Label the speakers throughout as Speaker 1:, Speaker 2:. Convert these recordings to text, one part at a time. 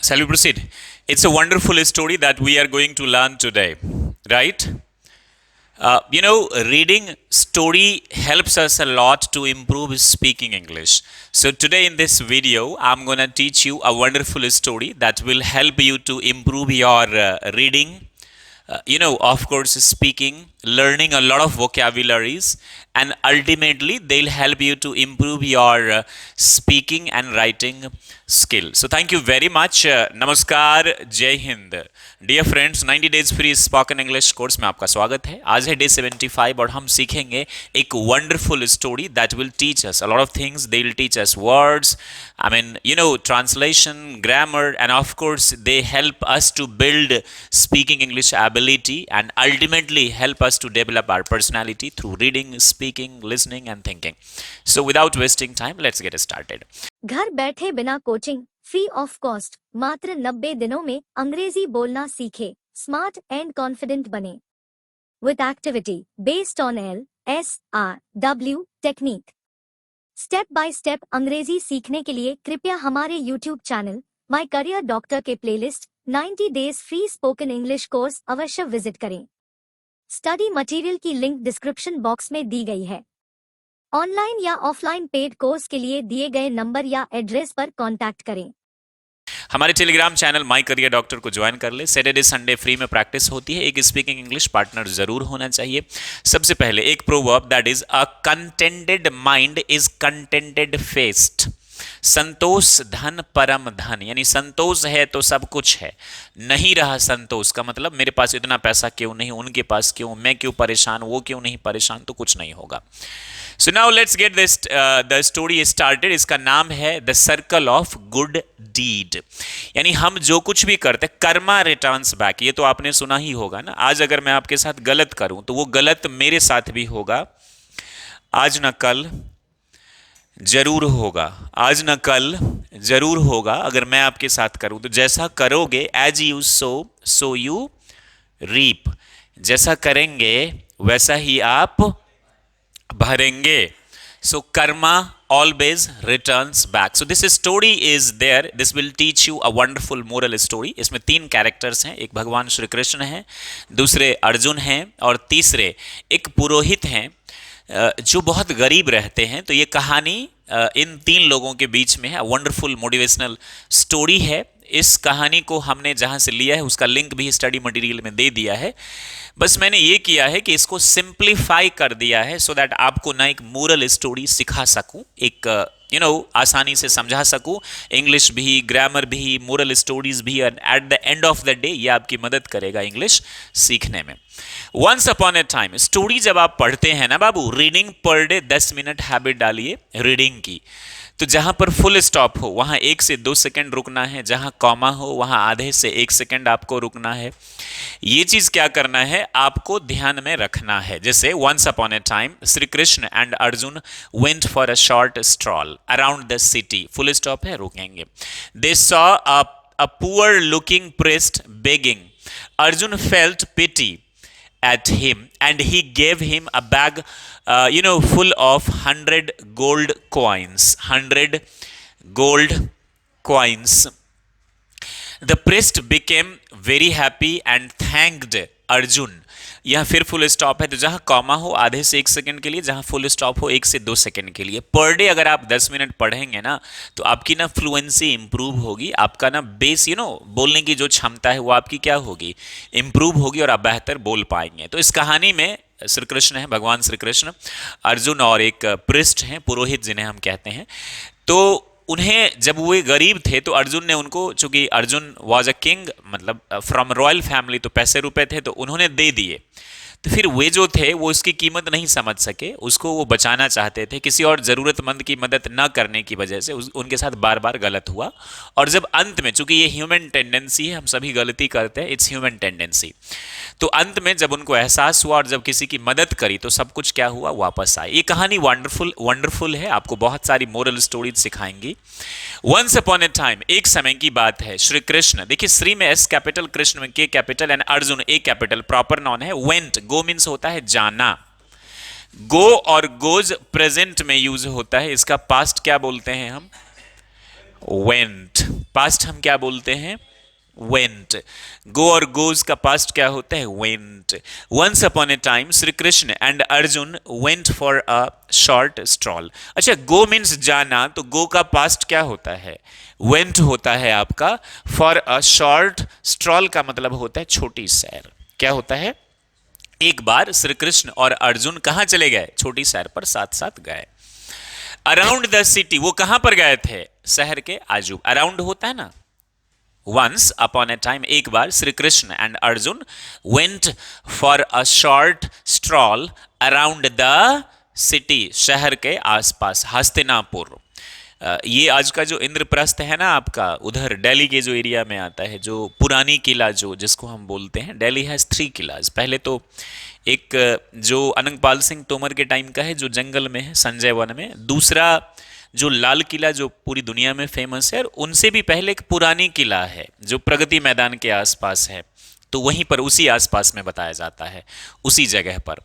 Speaker 1: Shall we proceed? It's a wonderful story that we are going to learn today, right? Reading story helps us a lot to improve speaking English. So today in this video, I'm gonna teach you a wonderful story that will help you to improve your reading. Of course, speaking, learning a lot of vocabularies, and ultimately they'll help you to improve your speaking and writing skill. So thank you very much. नमस्कार, जय Hind. Dear friends, 90 days free spoken English course में आपका स्वागत है। आज है day 75 और हम सीखेंगे एक wonderful story that will teach us a lot of things. They will teach us words, translation, grammar, and of course they help us to build speaking English ability and ultimately help us to develop our personality through reading, speaking, listening and thinking. So without wasting time, let's get started.
Speaker 2: घर बैठे बिना coaching, free of cost, मात्र 90 दिनों में अंग्रेजी बोलना सीखे, smart and confident बने। With activity based on LSRW technique. Step by step अंग्रेजी सीखने के लिए कृपया हमारे YouTube channel my career doctor के playlist 90 days free spoken English course अवश्य विजिट करें। स्टडी मटेरियल की लिंक डिस्क्रिप्शन बॉक्स में दी गई है। ऑनलाइन या ऑफलाइन पेड कोर्स के लिए दिए गए नंबर या एड्रेस पर कांटेक्ट करें।
Speaker 1: हमारे Telegram channel my career doctor को ज्वाइन कर ले। सैटरडे संडे फ्री में प्रैक्टिस होती है। एक स्पीकिंग इंग्लिश पार्टनर जरूर होना चाहिए। सबसे पहले एक proverb that is a contented mind is contented feast. संतोष धन परम धन, यानी संतोष है तो सब कुछ है। नहीं रहा संतोष का मतलब मेरे पास इतना पैसा क्यों नहीं, उनके पास क्यों, मैं क्यों परेशान, वो क्यों नहीं परेशान, तो कुछ नहीं होगा। So now let's get this the story started. इसका नाम है the circle of good deed, यानी हम जो कुछ भी करते कर्मा रिटर्न्स बैक। ये तो आपने सुना ही होगा ना। आज अगर मैं आपके साथ गलत करूं तो वो गलत मेरे साथ भी होगा, आज न कल जरूर होगा। आज न कल जरूर होगा अगर मैं आपके साथ करूं तो जैसा करोगे, as you sow you reap. जैसा करेंगे वैसा ही आप भरेंगे। सो Karma always returns back. So this story is there. This will teach you a wonderful moral story. इसमें 3 कैरेक्टर्स हैं। एक भगवान श्री कृष्ण हैं, दूसरे अर्जुन हैं और तीसरे एक पुरोहित हैं जो बहुत गरीब रहते हैं। तो ये कहानी इन 3 लोगों के बीच में है। वंडरफुल मोटिवेशनल स्टोरी है। इस कहानी को हमने जहाँ से लिया है उसका लिंक भी स्टडी मटेरियल में दे दिया है। बस मैंने ये किया है कि इसको सिंप्लीफाई कर दिया है सो दैट आपको ना एक मोरल स्टोरी सिखा सकूं, एक आसानी से समझा सकूं। इंग्लिश भी, ग्रामर भी, मोरल स्टोरीज भी, and at the end of the day ये आपकी मदद करेगा इंग्लिश सीखने में। Once upon a time, story जब आप पढ़ते हैं ना बाबू, reading per day 10 minute habit डालिए रीडिंग की। तो जहां पर फुल स्टॉप हो वहां 1 से 2 सेकंड रुकना है, जहां कॉमा हो वहां आधे से 1 सेकंड आपको रुकना है। ये चीज क्या करना है आपको ध्यान में रखना है। जैसे once upon a time Shri Krishna and Arjun went for a short stroll around the city. Full stop है, रुकेंगे। They saw a poor looking priest begging. Arjun felt pity at him and he gave him a bag full of 100 gold coins. 100 gold coins. The priest became very happy and thanked Arjun. यह फिर full stop है। तो जहां comma हो आधे से 1 second के लिए, जहां फुल स्टॉप हो 1 से 2 सेकंड के लिए। पर डे अगर आप 10 मिनट पढ़ेंगे ना तो आपकी ना फ्लुएंसी इंप्रूव होगी। आपका ना बेस बोलने की जो क्षमता है वो आपकी क्या होगी, इंप्रूव होगी और आप बेहतर बोल पाएंगे। तो इस कहानी में श्री कृष्ण है, भगवान श्री कृष्ण, अर्जुन और एक प्रिस्ट हैं, पुरोहित जिन्हें हम कहते हैं। तो उन्हें जब वो गरीब थे तो अर्जुन ने उनको, चूंकि अर्जुन वॉज अ किंग, मतलब फ्रॉम रॉयल फैमिली, तो पैसे रुपए थे तो उन्होंने दे दिए। तो फिर वे जो थे वो इसकी कीमत नहीं समझ सके, उसको वो बचाना चाहते थे। किसी और ज़रूरतमंद की मदद न करने की वजह से उनके साथ बार बार गलत हुआ। और जब अंत में, चूंकि ये ह्यूमन टेंडेंसी है, हम सभी गलती करते हैं, इट्स ह्यूमन टेंडेंसी, तो अंत में जब उनको एहसास हुआ और जब किसी की मदद करी तो सब कुछ क्या हुआ, वापस आए। ये कहानी वंडरफुल है, आपको बहुत सारी मोरल स्टोरीज सिखाएंगी। वंस अपॉन ए टाइम, एक समय की बात है, श्री कृष्ण, देखिए श्री में एस कैपिटल, कृष्ण में के capital and Arjun A capital, proper noun है। वेंट, गो मीन्स होता है जाना। गो और गोज प्रेजेंट में यूज होता है। इसका पास्ट क्या बोलते हैं हम, वेंट। पास्ट हम क्या बोलते हैं? went. go और goes का पास्ट क्या होता है? went. once upon a time Shri Krishna and Arjun went for a short stroll. अच्छा, go means जाना, तो go का पास्ट क्या होता है? went होता है आपका. for a short stroll का मतलब होता है छोटी सैर. क्या होता है? एक बार श्री कृष्ण और अर्जुन कहां चले गए? छोटी सैर पर साथ साथ गए. अराउंड द सिटी, वो कहां पर गए थे? शहर के आजू. अराउंड होता है ना. Once upon a time, एक बार Shri Krishna and Arjun went for a short stroll around the city, शहर के आसपास. हस्तिनापुर, ये आज का जो इंद्रप्रस्थ है ना आपका, उधर दिल्ली के जो एरिया में आता है, जो पुरानी किला जो जिसको हम बोलते हैं. दिल्ली हैज 3 किलाज. पहले तो एक जो अनंगपाल सिंह तोमर के टाइम का है, जो जंगल में है संजय वन में. दूसरा जो लाल किला जो पूरी दुनिया में फेमस है, और उनसे भी पहले एक पुरानी किला है जो प्रगति मैदान के आसपास है. तो वहीं पर उसी आसपास में बताया जाता है, उसी जगह पर.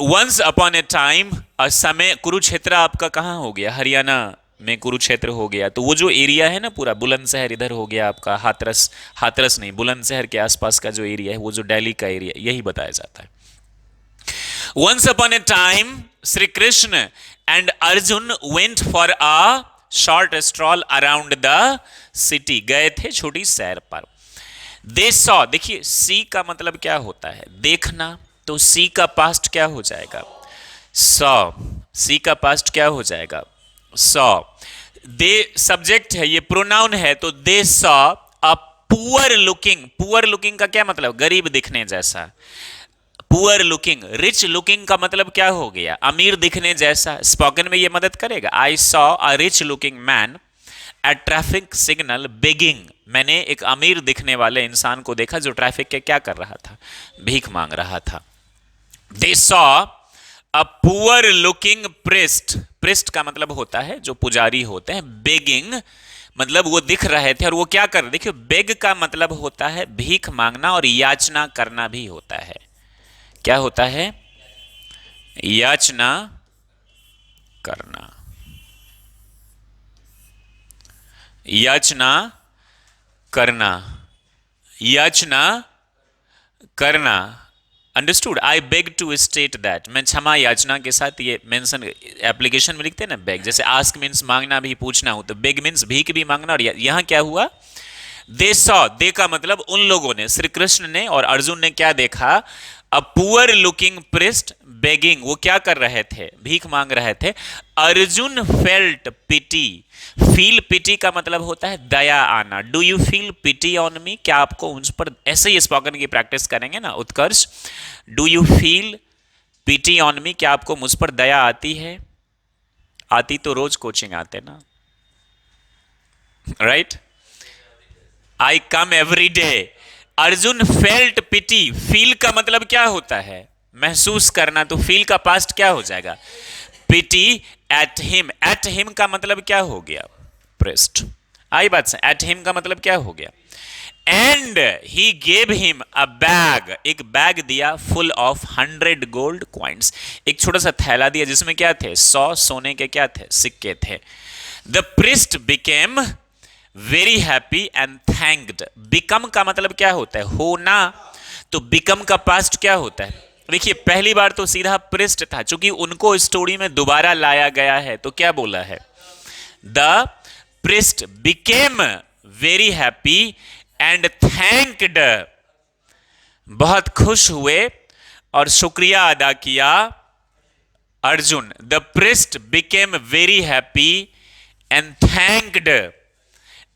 Speaker 1: वंस अपॉन ए टाइम, समय. कुरुक्षेत्र आपका कहाँ हो गया? हरियाणा में कुरुक्षेत्र हो गया. तो वो जो एरिया है ना पूरा, बुलंदशहर इधर हो गया आपका, हाथरस. हाथरस नहीं, बुलंदशहर के आसपास का जो एरिया है, वो जो दिल्ली का एरिया, यही बताया जाता है. Once upon a time, Shri Krishna and Arjun went for a short stroll around the city. गए थे छोटी सैर पर. They saw, देखिए see का मतलब क्या होता है? देखना. तो see का पास्ट क्या हो जाएगा? saw. see का पास्ट क्या हो जाएगा? saw. they सब्जेक्ट है, ये प्रोनाउन है, तो they saw a poor looking. poor looking का क्या मतलब? गरीब दिखने जैसा. Poor looking. रिच लुकिंग का मतलब क्या हो गया? अमीर दिखने जैसा. स्पोकन में ये मदद करेगा. I saw a rich looking man eight traffic signal begging. मैंने एक अमीर दिखने वाले इंसान को देखा जो ट्रैफिक के क्या कर रहा था? भीख मांग रहा था. दे saw a poor looking priest. Priest का मतलब होता है जो पुजारी होते हैं. बेगिंग मतलब वो दिख रहे थे, और वो क्या कर रहे? देखिए, बेग का मतलब होता है भीख मांगना, और याचना करना भी होता है. क्या होता है? याचना करना. याचना करना. याचना करना. Understood? I beg to state that. मैं क्षमा याचना के साथ ये मेंशन एप्लीकेशन में लिखते हैं ना, बेग. जैसे आस्क मीन्स मांगना भी, पूछना हो, तो बेग मीन्स भीख भी मांगना. और यहां क्या हुआ? They saw. दे का मतलब उन लोगों ने, श्री कृष्ण ने और अर्जुन ने क्या देखा? A poor looking priest begging. वो क्या कर रहे थे? भीख मांग रहे थे. Arjun felt pity. Feel pity का मतलब होता है दया आना. Do you feel pity on me? क्या आपको मुझ पर, ऐसे ही स्पोकन की प्रैक्टिस करेंगे ना Utkarsh. Do you feel pity on me? क्या आपको मुझ पर दया आती है? आती तो रोज कोचिंग आते ना, right? I come every day. Arjun felt pity. Feel का मतलब क्या होता है? महसूस करना. तो फील का पास्ट क्या हो जाएगा? पिटी एट हिम. एट हिम का मतलब क्या हो गया? प्रेस्ट. आई बात से. एट हिम का मतलब क्या हो गया? And he gave him a bag. एक बैग दिया फुल ऑफ 100 गोल्ड क्वाइंस. एक छोटा सा थैला दिया जिसमें क्या थे? 100 सोने के क्या थे? सिक्के थे. The priest became very happy and thanked. Become का मतलब क्या होता है? होना. तो बिकम का पास्ट क्या होता है? देखिए, पहली बार तो सीधा प्रिस्ट था, चूंकि उनको स्टोरी में दोबारा लाया गया है, तो क्या बोला है? The priest became very happy and thanked. बहुत खुश हुए और शुक्रिया अदा किया. Arjun. The priest became very happy and thanked.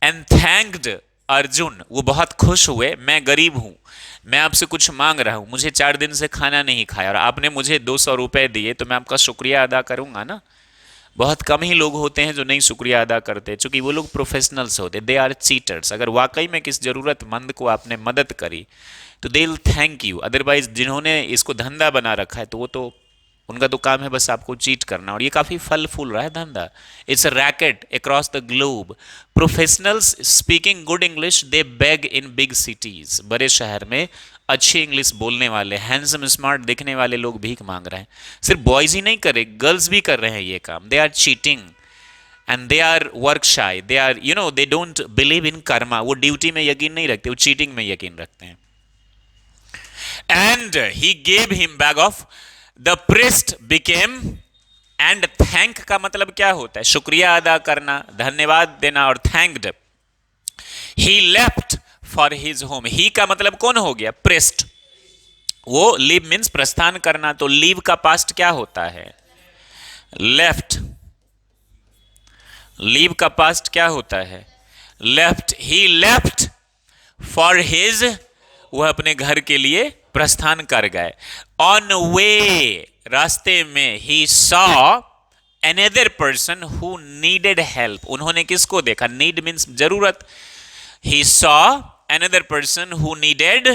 Speaker 1: And thanked Arjun. वो बहुत खुश हुए. मैं गरीब हूं, मैं आपसे कुछ मांग रहा हूं, मुझे 4 दिन से खाना नहीं खाया, और आपने मुझे 200 रुपए दिए, तो मैं आपका शुक्रिया अदा करूंगा ना. बहुत कम ही लोग होते हैं जो नहीं शुक्रिया अदा करते, क्योंकि वो लोग प्रोफेशनल्स होते. They are cheaters. अगर वाकई में किस जरूरतमंद को आपने मदद करी तो they will thank you. Otherwise जिन्होंने इसको धंधा बना रखा है, तो वो तो उनका तो काम है बस आपको चीट करना. और ये काफी फल फूल रहा है धंधा. It's a racket across the globe. Professionals speaking good English they beg in big cities. बड़े शहर में अच्छी इंग्लिश बोलने वाले, हैंडसम स्मार्ट दिखने वाले लोग भीख मांग रहे हैं. सिर्फ बॉयज ही नहीं कर रहे, गर्ल्स भी कर रहे हैं ये काम. They are cheating and they are work shy, they are they don't believe in karma, वो ड्यूटी में यकीन नहीं रखते, वो चीटिंग में यकीन रखते हैं. And he gave him bag of, the priest became, and thank का मतलब क्या होता है? शुक्रिया अदा करना, धन्यवाद देना, और thanked. He left for his home, he का मतलब कौन हो गया? प्रिस्ट. वो लीव मीन्स प्रस्थान करना, तो लीव का पास्ट क्या होता है? लेफ्ट. लीव का पास्ट क्या होता है? Left. He left for his, वह अपने घर के लिए प्रस्थान कर गए. ऑन वे, रास्ते में, he saw another person who needed help, उन्होंने किसको देखा? नीड मीन्स जरूरत. He saw another person who needed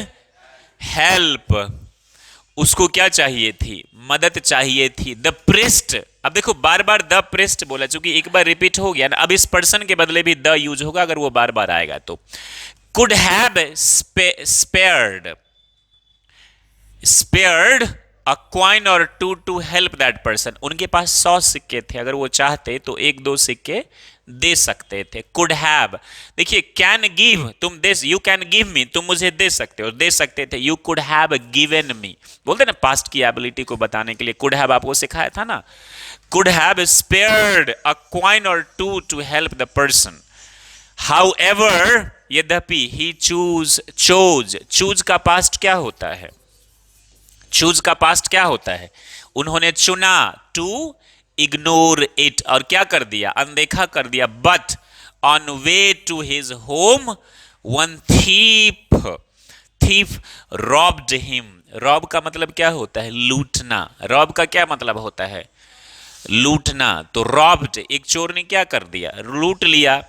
Speaker 1: help, उसको क्या चाहिए थी? मदद चाहिए थी. द प्रिस्ट, अब देखो बार बार द प्रिस्ट बोला, चूंकि एक बार रिपीट हो गया ना, अब इस पर्सन के बदले भी द यूज होगा अगर वो बार बार आएगा तो. Could have spared, spared a coin or two to help that person, उनके पास 100 सिक्के थे, अगर वो चाहते तो 1-2 सिक्के दे सकते थे. कुड हैव, देखिए कैन गिव, तुम दे, यू कैन गिव मी, तुम मुझे दे सकते हो, दे सकते थे. You could have given me, बोलते ना पास्ट की एबिलिटी को बताने के लिए कुड हैव आपको सिखाया था ना. Could have spared a coin or two to help the person. However, यद्यपि, ही चोज, चूज का पास्ट क्या होता है? चूज का पास्ट क्या होता है? उन्होंने चुना. टू इग्नोर इट, और क्या कर दिया? अनदेखा कर दिया. But on way to his home one thief robbed him. Rob का मतलब क्या होता है? लूटना. रॉब का क्या मतलब होता है? लूटना. तो रॉब्ड, एक चोर ने क्या कर दिया? लूट लिया.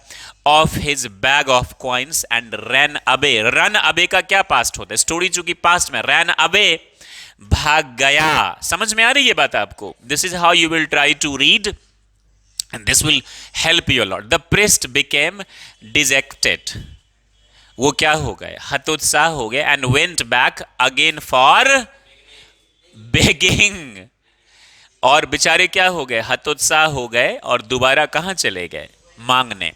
Speaker 1: Of his bag of coins and ran away. Run away का क्या पास्ट होता है? स्टोरी चूंकि पास्ट में, रैन अवे भाग गया. समझ में आ रही है बात आपको? This is how you will try to read and this will help you lot. The priest became dejected, वो क्या हो गए? हतोत्साह हो गए. And went back again for begging, और बेचारे क्या हो गए? हतोत्साह हो गए और दोबारा कहां चले गए? मांगने.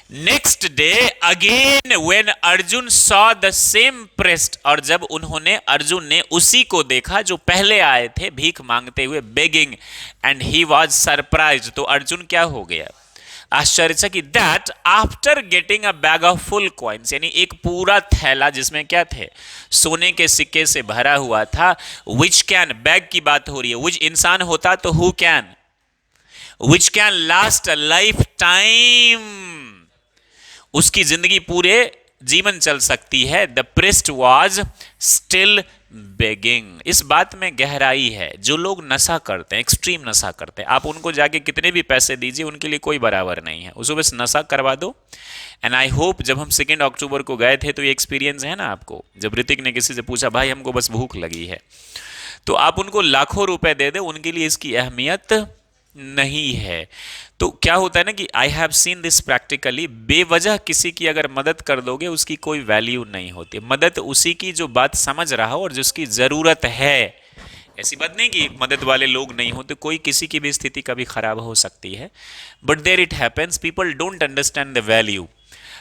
Speaker 1: Next day again when Arjun saw the same priest, और जब उन्होंने, अर्जुन ने उसी को देखा जो पहले आए थे भीख मांगते हुए, begging, and he was surprised, तो अर्जुन क्या हो गया? आश्चर्यचकित. That after getting a bag of full coins, यानी एक पूरा थैला जिसमें क्या थे? सोने के सिक्के से भरा हुआ था. विच कैन, बैग की बात हो रही है, विच इंसान होता तो who can, which can last a life time, उसकी जिंदगी पूरे जीवन चल सकती है. The priest was still begging. इस बात में गहराई है. जो लोग नशा करते हैं, एक्सट्रीम नशा करते हैं, आप उनको जाके कितने भी पैसे दीजिए, उनके लिए कोई बराबर नहीं है. उसको बस नशा करवा दो. एंड आई होप, जब हम 2 अक्टूबर को गए थे तो ये एक्सपीरियंस है ना आपको, जब ऋतिक ने किसी से पूछा भाई हमको बस भूख लगी है, तो आप उनको लाखों रुपए दे दे, उनके लिए इसकी अहमियत नहीं है. तो क्या होता है ना कि I have seen this practically, बेवजह किसी की अगर मदद कर दोगे उसकी कोई वैल्यू नहीं होती. मदद उसी की जो बात समझ रहा हो और जिसकी जरूरत है. ऐसी बात नहीं कि मदद वाले लोग नहीं होते, कोई किसी की भी स्थिति कभी खराब हो सकती है, but there it happens, people don't understand the value.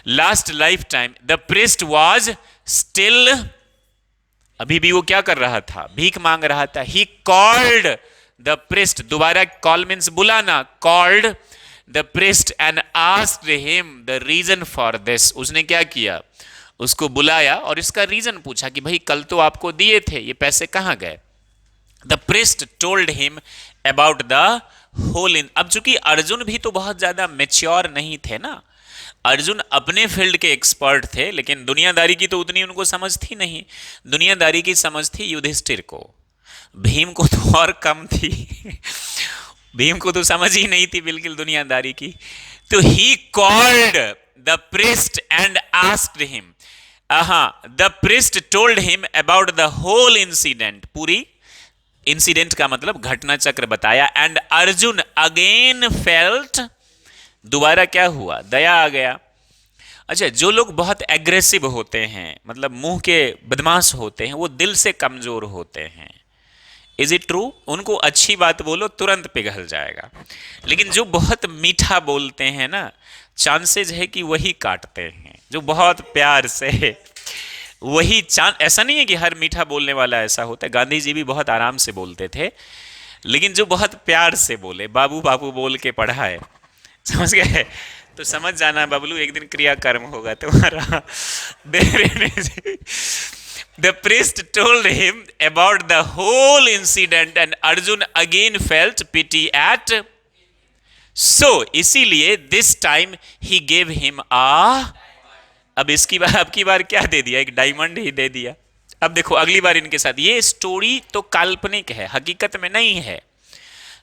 Speaker 1: Last life time the priest was still, अभी भी वो क्या कर रहा था? भीख मांग रहा था. ही कॉल्ड द प्रिस्ट, दोबारा कॉल मीन्स बुलाना, called the priest and asked him the reason for this. उसने क्या किया? उसको बुलाया और इसका रीजन पूछा कि भाई कल तो आपको दिए थे, ये पैसे कहां गए? The priest told him about the whole in. अब चूंकि अर्जुन भी तो बहुत ज्यादा मेच्योर नहीं थे ना, अर्जुन अपने फील्ड के एक्सपर्ट थे, लेकिन दुनियादारी की तो उतनी उनको समझ थी नहीं. दुनियादारी की समझ थी युधिष्ठिर को, भीम को तो और कम थी. भीम को तो समझ ही नहीं थी बिल्कुल दुनियादारी की. तो he called the priest and asked him, the priest told him about the whole incident, पूरी इंसिडेंट का मतलब घटना चक्र बताया. एंड अर्जुन अगेन फेल्ट, दोबारा क्या हुआ? दया आ गया. अच्छा, जो लोग बहुत एग्रेसिव होते हैं, मतलब मुंह के बदमाश होते हैं, वो दिल से कमजोर होते हैं. Is it true? उनको अच्छी बात बोलो तुरंत पिघल जाएगा, लेकिन जो बहुत मीठा बोलते हैं ना, चांसेस है कि वही काटते हैं। जो बहुत प्यार से वही ऐसा नहीं है कि हर मीठा बोलने वाला ऐसा होता है। गांधी जी भी बहुत आराम से बोलते थे, लेकिन जो बहुत प्यार से बोले, बाबू बाबू बोल के पढ़ाए, समझ गए? तो समझ जाना बबलू, एक दिन क्रियाकर्म होगा तुम्हारा। The priest told him about the whole incident and Arjun again felt pity at, so इसीलिए this time he gave him a, अब इसकी बार अब की बार क्या दे दिया? एक डायमंड ही दे दिया। अब देखो अगली बार इनके साथ, ये स्टोरी तो काल्पनिक है, हकीकत में नहीं है,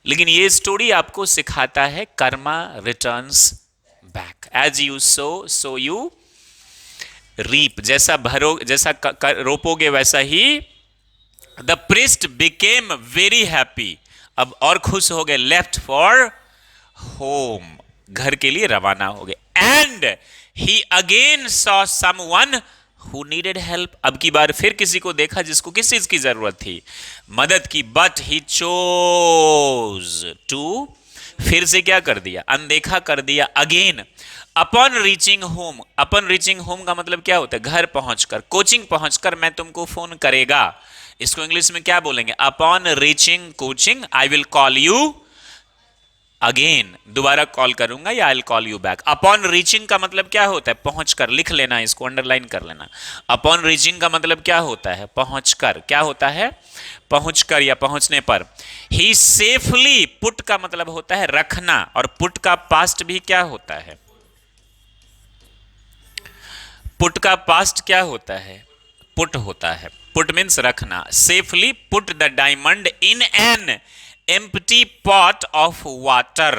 Speaker 1: लेकिन ये स्टोरी आपको सिखाता है karma returns back, as you sow you reap, जैसा भरो, जैसा रोपोगे वैसा ही। The priest became very happy, अब और खुश हो गए, लेफ्ट फॉर होम, घर के लिए रवाना हो गए। And he again saw someone who needed help, अब की बार फिर किसी को देखा जिसको किस चीज की जरूरत थी, मदद की। बट ही चोज टू, फिर से क्या कर दिया? अनदेखा कर दिया। Again upon reaching home, upon reaching home का मतलब क्या होता है? घर पहुंचकर, कोचिंग पहुंचकर मैं तुमको फोन करेगा। इसको इंग्लिश में क्या बोलेंगे? Upon reaching coaching I will call you again, दोबारा कॉल करूंगा या I will call you back. Upon reaching का मतलब क्या होता है? पहुंचकर, लिख लेना, इसको अंडरलाइन कर लेना। अपॉन रीचिंग का मतलब क्या होता है? पहुंचकर। क्या होता है? पहुंचकर या पहुंचने पर। ही सेफली, पुट का मतलब होता है रखना, और पुट का पास्ट भी क्या होता है? पुट का पास्ट क्या होता है? पुट होता है। पुट मीन्स रखना। Safely put the diamond in an empty pot of water,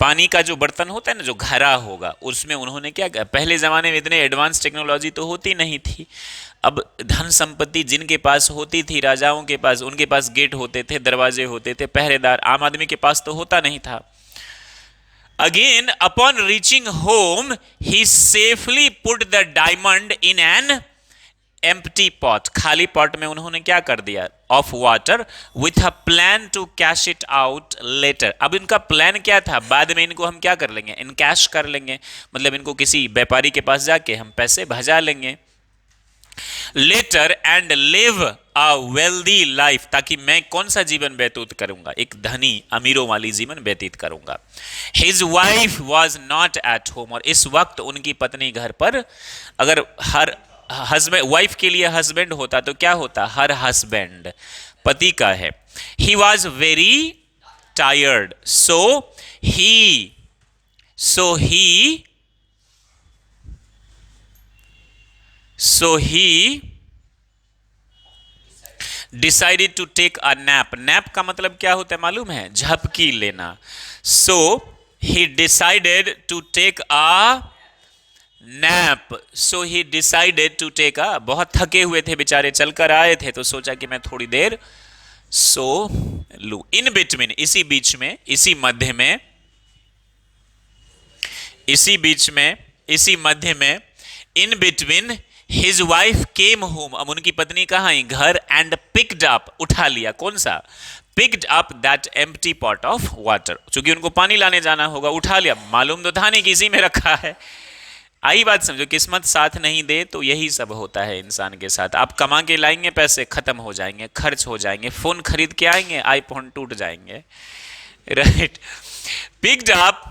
Speaker 1: पानी का जो बर्तन होता है ना, जो घड़ा होगा, उसमें उन्होंने क्या किया? पहले जमाने में इतने एडवांस टेक्नोलॉजी तो होती नहीं थी। अब धन संपत्ति जिनके पास होती थी, राजाओं के पास, उनके पास गेट होते थे, दरवाजे होते थे, पहरेदार, आम आदमी के पास तो होता नहीं था। Again upon reaching home he safely put the diamond in an empty pot, खाली पॉट में उन्होंने क्या कर दिया? Of water, with a plan to cash it out later. अब इनका प्लान क्या था? बाद में इनको हम क्या कर लेंगे? इन कैश कर लेंगे, मतलब इनको किसी व्यापारी के पास जाके हम पैसे भजा लेंगे। Later and live a wealthy life, ताकि मैं कौन सा जीवन व्यतीत करूंगा? एक धनी अमीरों वाली जीवन व्यतीत करूंगा। His wife was not at home, और इस वक्त उनकी पत्नी घर पर, अगर हर हस्बैंड, वाइफ के लिए हस्बैंड होता तो क्या होता? हर हस्बैंड पति का है। He was very tired, so he decided to take a nap. Nap का मतलब क्या होता है मालूम है? झपकी लेना। So he decided to take a nap, so he decided to take a, बहुत थके हुए थे बेचारे, चलकर आए थे, तो सोचा कि मैं थोड़ी देर सो लू। इन बिटवीन, इसी बीच में, इसी मध्य में, इसी मध्य में, in between his wife came home, अब उनकी पत्नी कहाँ आई? घर। एंड पिक्ड अप, उठा लिया, कौन सा? Picked up that empty pot of water, चूंकि उनको पानी लाने जाना होगा, उठा लिया, मालूम तो था नहीं कि इसी में रखा है। आई बात समझो, किस्मत साथ नहीं दे तो यही सब होता है इंसान के साथ। आप कमा के लाएंगे, पैसे खत्म हो जाएंगे, खर्च हो जाएंगे, फोन खरीद के आएंगे, आईफोन टूट जाएंगे, right? Picked up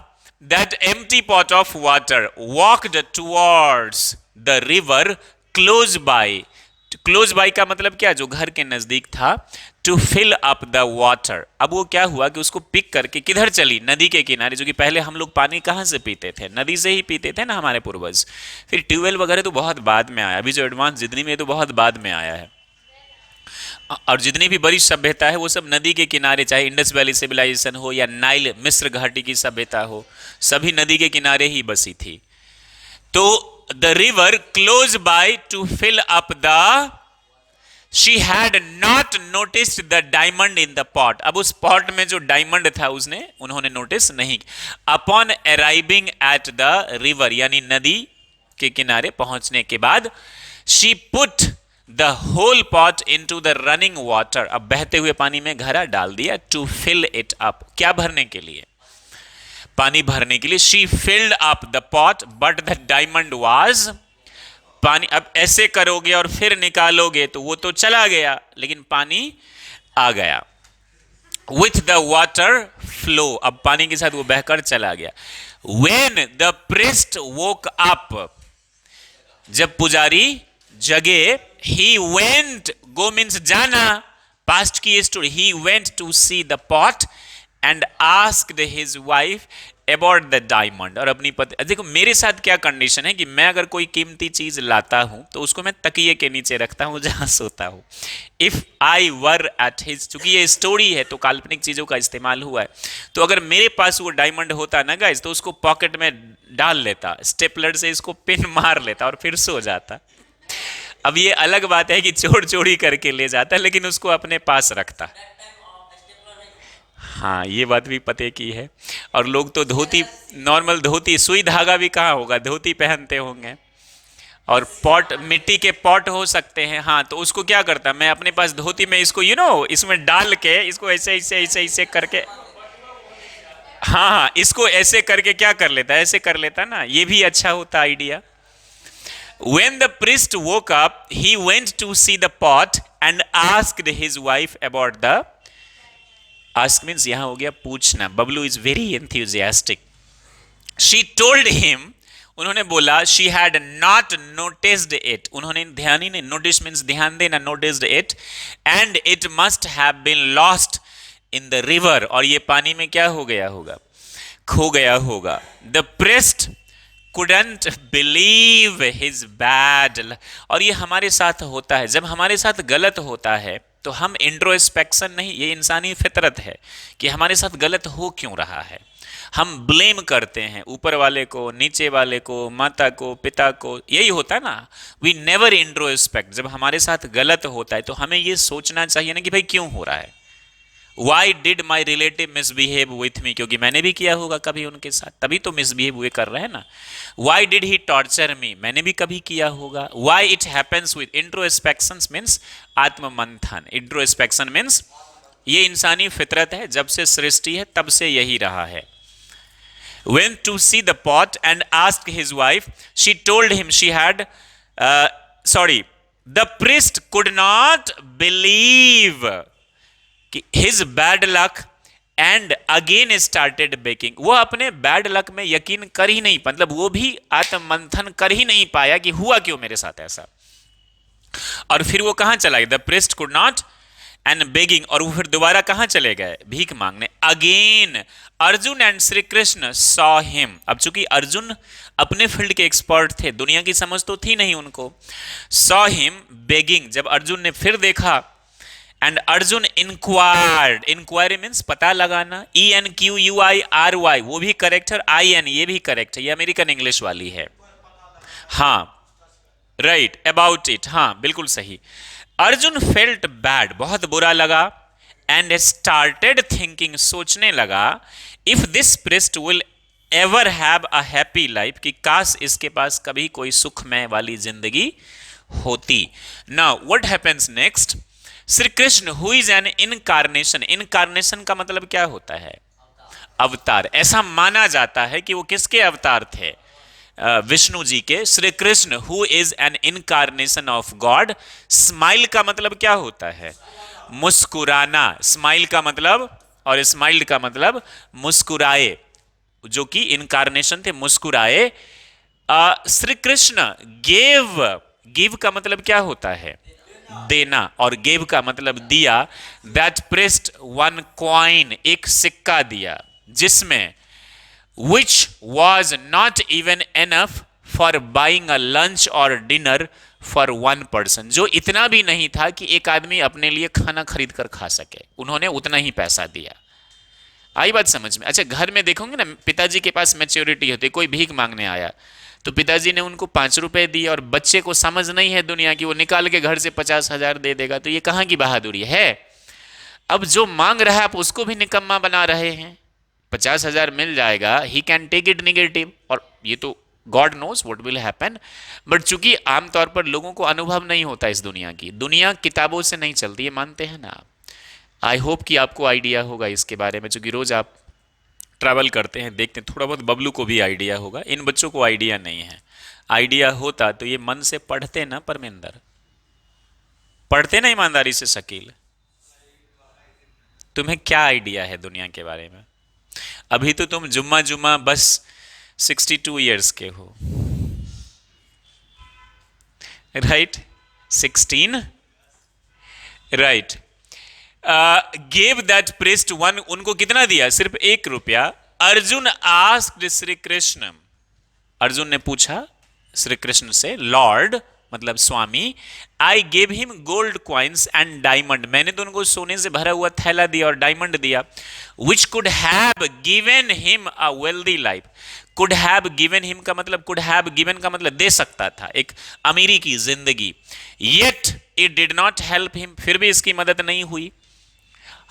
Speaker 1: that empty pot of water, walked towards the river close by. Close by का मतलब क्या? जो घर के नजदीक था। To fill up the water, अब वो क्या हुआ कि उसको पिक करके किधर चली? नदी के किनारे, जो कि पहले हम लोग पानी कहाँ से पीते थे? नदी से ही पीते थे ना हमारे पूर्वज। फिर ट्यूबवेल वगैरह तो बहुत बाद में आया, अभी जो एडवांस जितनी में तो बहुत बाद में आया है। और जितनी भी बड़ी सभ्यता है वो सब नदी के किनारे, चाहे इंडस वैली सिविलाइजेशन हो या नाइल मिस्र घाटी की सभ्यता हो, सभी नदी के किनारे ही बसी थी। तो the river close by to fill up the, she had not noticed the diamond in the pot, अब उस पॉट में जो डायमंड था उन्होंने नोटिस नहीं। Upon arriving at the river, यानी नदी के किनारे पहुंचने के बाद, she put the whole pot into the running water, अब बहते हुए पानी में घड़ा डाल दिया, टू फिल इट अप, क्या भरने के लिए, पानी भरने के लिए। She filled up the pot but the diamond was, पानी अब ऐसे करोगे और फिर निकालोगे तो वो तो चला गया, लेकिन पानी आ गया। विथ द वाटर फ्लो, अब पानी के साथ वो बहकर चला गया। When the priest woke up, जब पुजारी जगे, ही वेंट, गो मीन्स जाना, पास्ट की story, he went to see the pot and asked his wife about the diamond, और अपनी पत्नी, देखो मेरे साथ क्या कंडीशन है कि मैं अगर कोई कीमती चीज लाता हूं तो उसको मैं तकिए के नीचे रखता हूं जहां सोता हूं। If I were at his, चूंकि ये स्टोरी है तो काल्पनिक चीजों का इस्तेमाल हुआ है, तो अगर मेरे पास वो डायमंड होता ना गाइस, तो उसको पॉकेट में डाल लेता, स्टेपलर से इसको पिन मार लेता और फिर सो जाता। अब ये अलग बात है कि चोर चोरी करके ले जाता, लेकिन उसको अपने पास रखता। हाँ, ये बात भी पते की है। और लोग तो धोती, नॉर्मल धोती, सुई धागा भी कहाँ होगा, धोती पहनते होंगे। और पॉट, मिट्टी के पॉट हो सकते हैं, हाँ, तो उसको क्या करता, मैं अपने पास धोती में इसको इसमें डाल के इसको ऐसे ऐसे ऐसे ऐसे करके, हाँ हाँ, इसको ऐसे करके क्या कर लेता, ऐसे कर लेता ना, ये भी अच्छा होता idea. When the priest woke up, he went to see the pot and asked his wife about the, ask means यहां हो गया पूछना, Bablu is very enthusiastic. She told him, उन्होंने बोला, she had not noticed it, उन्होंने ध्यान ही नहीं, notice means ध्यान देना, noticed it, and it must have been lost in the river, और ये पानी में क्या हो गया होगा, खो गया होगा। The priest couldn't believe his bad, और ये हमारे साथ होता है, जब हमारे साथ गलत होता है तो हम इंट्रोस्पेक्शन नहीं, ये इंसानी फितरत है कि हमारे साथ गलत हो क्यों रहा है, हम ब्लेम करते हैं ऊपर वाले को, नीचे वाले को, माता को, पिता को, यही होता है ना। वी नेवर इंट्रोस्पेक्ट, जब हमारे साथ गलत होता है तो हमें ये सोचना चाहिए ना कि भाई क्यों हो रहा है, why did my relative misbehave with me, क्योंकि मैंने भी किया होगा कभी उनके साथ, तभी तो मिसबिहेव हुए कर रहे हैं ना। Why did he torture me, मैंने भी कभी किया होगा। Why it happens with, introspection means आत्ममंथन, इंट्रोस्पेक्शन मीन्स ये इंसानी फितरत है, जब से सृष्टि है तब से यही रहा है। Went to see the pot and asked his wife. She told him she had, the priest could not believe his bad luck and again started baking. वो अपने बैड लक में यकीन कर ही नहीं, मतलब वो भी आत्ममंथन कर ही नहीं पाया कि हुआ क्यों मेरे साथ ऐसा, और फिर वो कहां चला गया, the priest could not and begging, और वो फिर दोबारा कहां चले गए, भीख मांगने। Again Arjun and Shri Krishna saw him, अब चूंकि अर्जुन अपने फील्ड के एक्सपर्ट थे, दुनिया की समझ तो थी नहीं उनको। सॉ हिम बेगिंग, जब अर्जुन ने फिर देखा, and Arjun inquired, inquiry means पता लगाना, ENQUIRY, वो भी करेक्ट है, IN ये भी करेक्ट है, ये अमेरिकन इंग्लिश वाली है, हाँ राइट, अबाउट इट, हाँ बिल्कुल सही। अर्जुन फेल्ट बैड, बहुत बुरा लगा, एंड स्टार्टेड थिंकिंग, सोचने लगा, if this priest will ever have a happy life, कि काश इसके पास कभी कोई सुखमय वाली जिंदगी होती। Now what happens next, Shri Krishna who is an incarnation, incarnation का मतलब क्या होता है, अवतार, ऐसा माना जाता है कि वो किसके अवतार थे, विष्णु जी के। Shri Krishna who is an incarnation of God, smile का मतलब क्या होता है, मुस्कुराना, स्माइल का मतलब, और स्माइल्ड का मतलब मुस्कुराए, जो कि इनकारनेशन थे, मुस्कुराए। श्री कृष्ण गेव, गिव का मतलब क्या होता है, देना, और गेव का मतलब दिया। दैट प्रेस्ट वन कॉइन, एक सिक्का दिया, जिसमें which was not even enough for buying a lunch or dinner for one person, जो इतना भी नहीं था कि एक आदमी अपने लिए खाना खरीद कर खा सके, उन्होंने उतना ही पैसा दिया। आई बात समझ में? अच्छा, घर में देखोगे ना, पिताजी के पास मैच्योरिटी होती, कोई भीख मांगने आया तो पिताजी ने उनको 5 रुपए दिए, और बच्चे को समझ नहीं है दुनिया की, वो निकाल के घर से 50,000 दे देगा, तो ये कहाँ की बहादुरी है। अब जो मांग रहा है आप उसको भी निकम्मा बना रहे हैं, 50,000 मिल जाएगा, he can take it negative, और ये तो God knows what will happen, but चूंकि आमतौर पर लोगों को अनुभव नहीं होता इस दुनिया की, दुनिया किताबों से नहीं चलती, ये मानते हैं ना आप। आई होप कि आपको आइडिया होगा इसके बारे में, चूंकि रोज आप ट्रैवल करते हैं, देखते हैं, थोड़ा बहुत बबलू को भी आइडिया होगा, इन बच्चों को आइडिया नहीं है। आइडिया होता तो ये मन से पढ़ते ना परमेंदर, पढ़ते ना ईमानदारी से शकील। तुम्हें क्या आइडिया है दुनिया के बारे में? अभी तो तुम जुम्मा जुम्मा बस 62 ईयर्स के हो, right? 16, right. Gave that priest one, उनको कितना दिया? सिर्फ 1 रुपया। अर्जुन आस्क्ड श्री कृष्ण, अर्जुन ने पूछा श्री कृष्ण से, लॉर्ड मतलब स्वामी, I gave him gold coins and diamond, मैंने तो उनको सोने से भरा हुआ थैला दिया और डायमंड दिया, which could have given him a wealthy life. Could have given him का मतलब, कुड हैव गिवन का मतलब दे सकता था एक अमीरी की जिंदगी, yet it did not help him, फिर भी इसकी मदद नहीं हुई।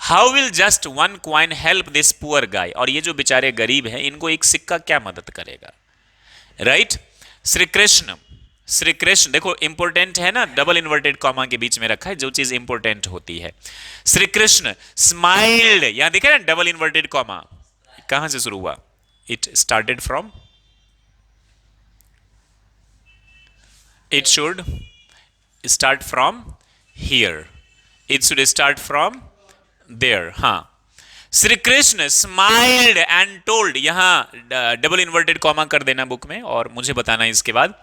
Speaker 1: How will just one coin help this poor guy, और ये जो बेचारे गरीब हैं इनको एक सिक्का क्या मदद करेगा, राइट? श्री कृष्ण, श्री कृष्ण, देखो इंपॉर्टेंट है ना, डबल इन्वर्टेड कॉमा के बीच में रखा है, जो चीज इंपॉर्टेंट होती है। श्री कृष्ण स्माइल्ड, यहां देखा ना डबल इन्वर्टेड कॉमा, कहां से शुरू हुआ? It started from, it should start from here, it should start from there. हाँ, Shri Krishna smiled and told, यहां डबल इन्वर्टेड कॉमा कर देना बुक में और मुझे बताना इसके बाद।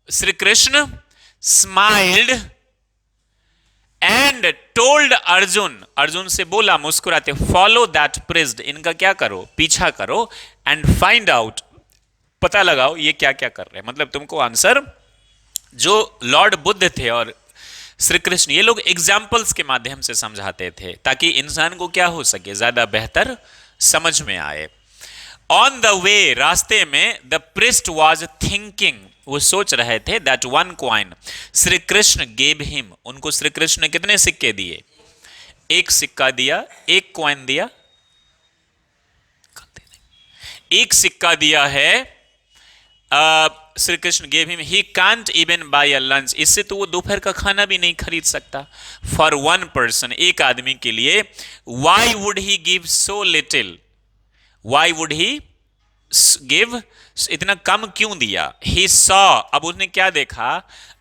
Speaker 1: Shri Krishna smiled and told Arjun, Arjun से बोला मुस्कुराते, फॉलो दैट प्रिज्ड, इनका क्या करो? पीछा करो, एंड फाइंड आउट, पता लगाओ ये क्या क्या कर रहे हैं। मतलब तुमको आंसर, जो लॉर्ड बुद्ध थे और श्री कृष्ण, ये लोग एग्जाम्पल्स के माध्यम से समझाते थे ताकि इंसान को क्या हो सके, ज्यादा बेहतर समझ में आए। ऑन द वे, रास्ते में, द प्रिस्ट वॉज थिंकिंग, वो सोच रहे थे, that one coin Shri Krishna gave him, उनको श्री कृष्ण ने कितने सिक्के दिए? 1 सिक्का दिया, 1 कॉइन दिया, 1 सिक्का दिया है। Shri Krishna gave him, he can't even bye a lunch, इससे तो वो दोपहर का खाना भी नहीं खरीद सकता। फॉर वन पर्सन, एक आदमी के लिए। Why would he give so little, why would he give, इतना कम क्यों दिया? ही सॉ, अब उसने क्या देखा?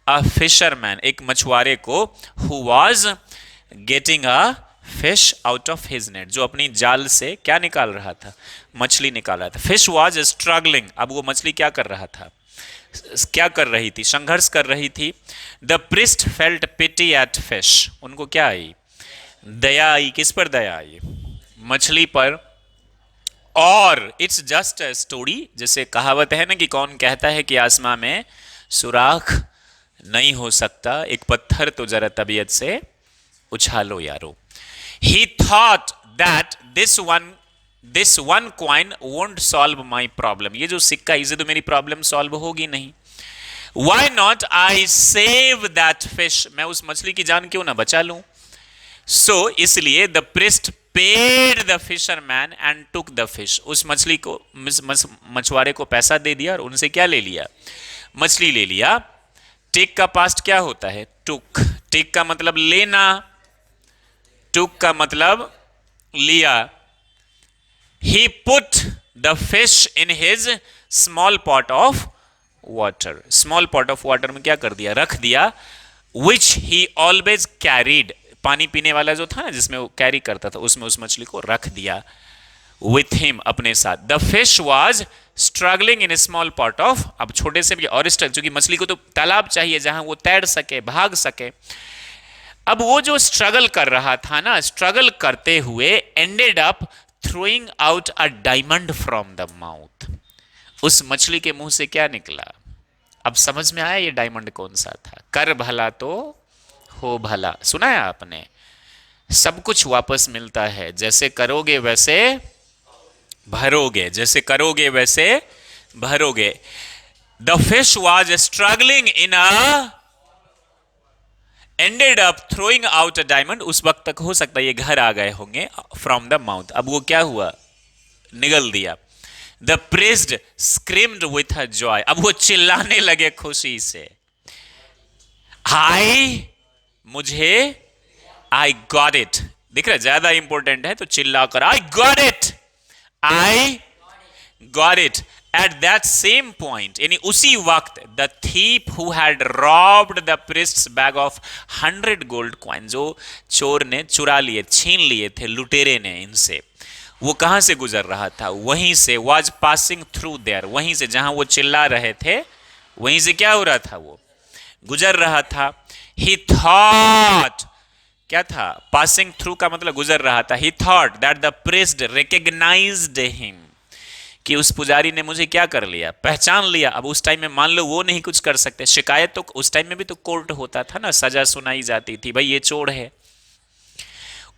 Speaker 1: अ फिशरमैन, एक मछुआरे को, who was getting a fish out of his net, जो अपनी जाल से क्या निकाल रहा था? मछली निकाल रहा था। फिश वॉज स्ट्रगलिंग, अब वो मछली क्या कर रहा था? क्या कर रही थी? संघर्ष कर रही थी। The priest felt pity at fish, उनको क्या आई? दया आई। किस पर दया आई? मछली पर। और इट्स जस्ट अ स्टोरी, जैसे कहावत है ना कि कौन कहता है कि आसमां में सुराख नहीं हो सकता, एक पत्थर तो जरा तबीयत से उछालो यारो। He thought that this one coin won't solve my problem, ये जो सिक्का, इसे तो मेरी प्रॉब्लम सॉल्व होगी नहीं। Why not I save that fish, मैं उस मछली की जान क्यों ना बचा लूं। So इसलिए the priest paid the fisherman and took the fish, उस मछली को, मछुआरे को पैसा दे दिया और उनसे क्या ले लिया? मछली ले लिया। टेक का पास्ट क्या होता है? टुक। टेक का मतलब लेना, टुक का मतलब लिया। He put the fish in his small pot of water, small pot of water में क्या कर दिया? रख दिया। Which he always carried, पानी पीने वाला जो था ना जिसमें वो कैरी करता था, उसमें उस मछली को रख दिया। With him, अपने साथ। The fish was struggling in a small pot of, अब छोटे से भी और क्योंकि मछली को तो तालाब चाहिए जहां वो तैर सके, भाग सके। अब वो जो स्ट्रगल कर रहा था ना, स्ट्रगल करते हुए ended up throwing out a diamond from the mouth, उस मछली के मुंह से क्या निकला? अब समझ में आया ये डायमंड कौन सा था? कर भला तो हो भला, सुना है आपने? सब कुछ वापस मिलता है, जैसे करोगे वैसे भरोगे, जैसे करोगे वैसे भरोगे। The fish was struggling in a, ended up throwing out a diamond, उस वक्त तक हो सकता है ये घर आ गए होंगे, फ्रॉम द माउथ। अब वो क्या हुआ? निगल दिया। The priest screamed with a joy, अब वो चिल्लाने लगे खुशी से, मुझे, आई गॉट इट, दिख रहा है ज्यादा इंपॉर्टेंट है तो चिल्ला कर I got it, I got it. At that same point, यानी उसी वक्त, the thief who had robbed the priest's bag of 100 gold coin, जो चोर ने चुरा लिए, छीन लिए थे लुटेरे ने इनसे, वो कहां से गुजर रहा था, वहीं से, वॉज पासिंग थ्रू देयर, वहीं से जहां वो चिल्ला रहे थे वहीं से क्या हो रहा था, वो गुजर रहा था। ही थॉट, क्या था, पासिंग थ्रू का मतलब गुजर रहा था। He thought that the priest recognized him, कि उस पुजारी ने मुझे क्या कर लिया, पहचान लिया। अब उस टाइम में मान लो वो नहीं कुछ कर सकते, शिकायत तो उस टाइम में भी तो कोर्ट होता था ना, सजा सुनाई जाती थी, भाई ये चोर है।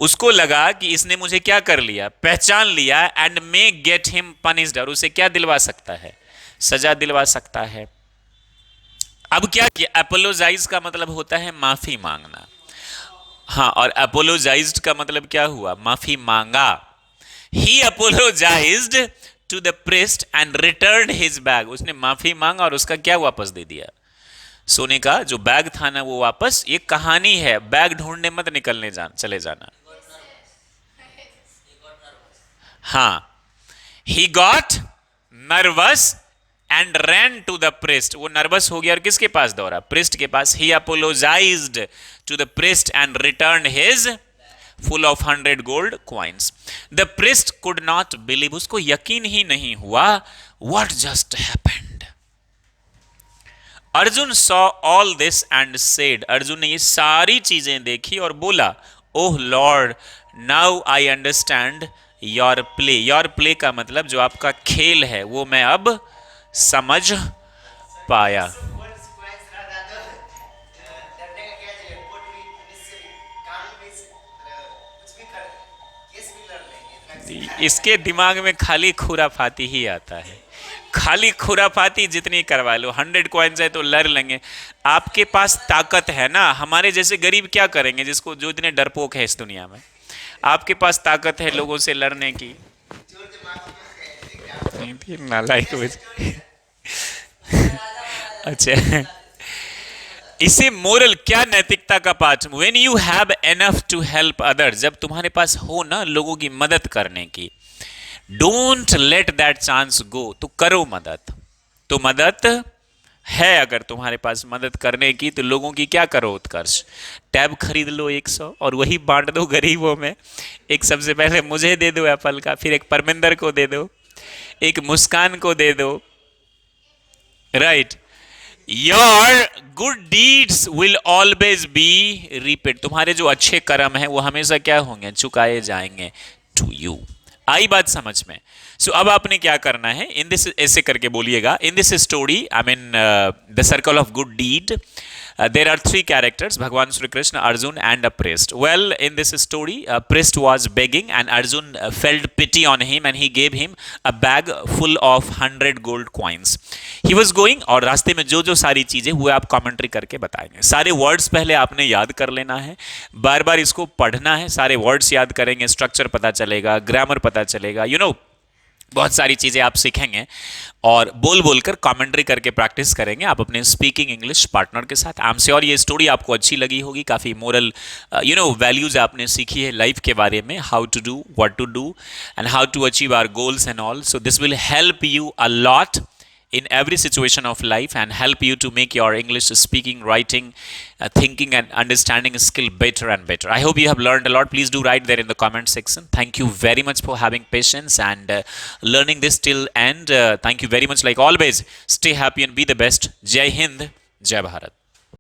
Speaker 1: उसको लगा कि इसने मुझे क्या कर लिया, पहचान लिया, and may get him punished, और उसे क्या दिलवा सकता है, सजा दिलवा सकता है। अब क्या किया, अपोलोजाइज का मतलब होता है माफी मांगना, हाँ, और अपोलोजाइज्ड का मतलब क्या हुआ, माफी मांगा। He apologised to the priest and return his bag, उसने माफी मांगा और उसका क्या वापस दे दिया, सोने का जो बैग था ना वो वापस। ये कहानी है, बैग ढूंढने मत निकलने चले जाना। हाँ, he got nervous and ran to the priest, वो नर्वस हो गया और किसके पास दौड़ा, प्रिस्ट के पास। He apologised to the priest and return his full of 100 gold coins. The priest could not believe, उसको यकीन ही नहीं हुआ, what just happened. Arjun saw all this and said, Arjun ने ये सारी चीजें देखी और बोला, oh lord, now I understand your play. Your play का मतलब जो आपका खेल है वो मैं अब समझ पाया। इसके दिमाग में खाली खुराफाती ही आता है, खाली खुराफाती जितनी करवा लो, 100 कॉइन्स है तो लड़ लेंगे। आपके पास ताकत है ना, हमारे जैसे गरीब क्या करेंगे, जिसको जो इतने डरपोक है इस दुनिया में, आपके पास ताकत है लोगों से लड़ने की। नालायक अच्छा, इसे मोरल, क्या नैतिकता का पाठ, when you have enough to help other, जब तुम्हारे पास हो ना लोगों की मदद करने की, डोंट लेट दैट चांस गो, तो करो मदद। तो मदद है अगर तुम्हारे पास मदद करने की, तो लोगों की क्या करो, उत्कर्ष। टैब खरीद लो 100 और वही बांट दो गरीबों में। एक सबसे पहले मुझे दे दो एप्पल का, फिर एक परमिंदर को दे दो, एक मुस्कान को दे दो, right. Your good deeds will always be repeat, तुम्हारे जो अच्छे कर्म हैं वो हमेशा क्या होंगे, चुकाए जाएंगे टू यू। आई बात समझ में। सो अब आपने क्या करना है, इन दिस, ऐसे करके बोलिएगा, in this story, I mean the circle of good deed, there are 3 characters, Bhagwan Shri Krishna, Arjun and a priest. Well, in this story, a priest was begging and Arjun felt pity on him and he gave him a bag full of 100 gold coins. He was going, और रास्ते में जो जो सारी चीजें हुए आप commentary करके बताएंगे। सारे वर्ड्स पहले आपने याद कर लेना है, बार बार इसको पढ़ना है, सारे वर्ड्स याद करेंगे, स्ट्रक्चर पता चलेगा, ग्रामर पता चलेगा, यू नो बहुत सारी चीज़ें आप सीखेंगे, और बोल बोलकर कमेंट्री करके प्रैक्टिस करेंगे आप अपने स्पीकिंग इंग्लिश पार्टनर के साथ। आम से, और ये स्टोरी आपको अच्छी लगी होगी, काफ़ी मोरल वैल्यूज आपने सीखी है लाइफ के बारे में, how to do, what to do and how to achieve our goals and all. So this will help you a lot in every situation of life and help you to make your English speaking, writing, thinking and understanding skill better and better. I hope you have learned a lot. Please do write there in the comment section. Thank you very much for having patience and learning this till end. Thank you very much. Like always, stay happy and be the best. Jai Hind, Jai Bharat.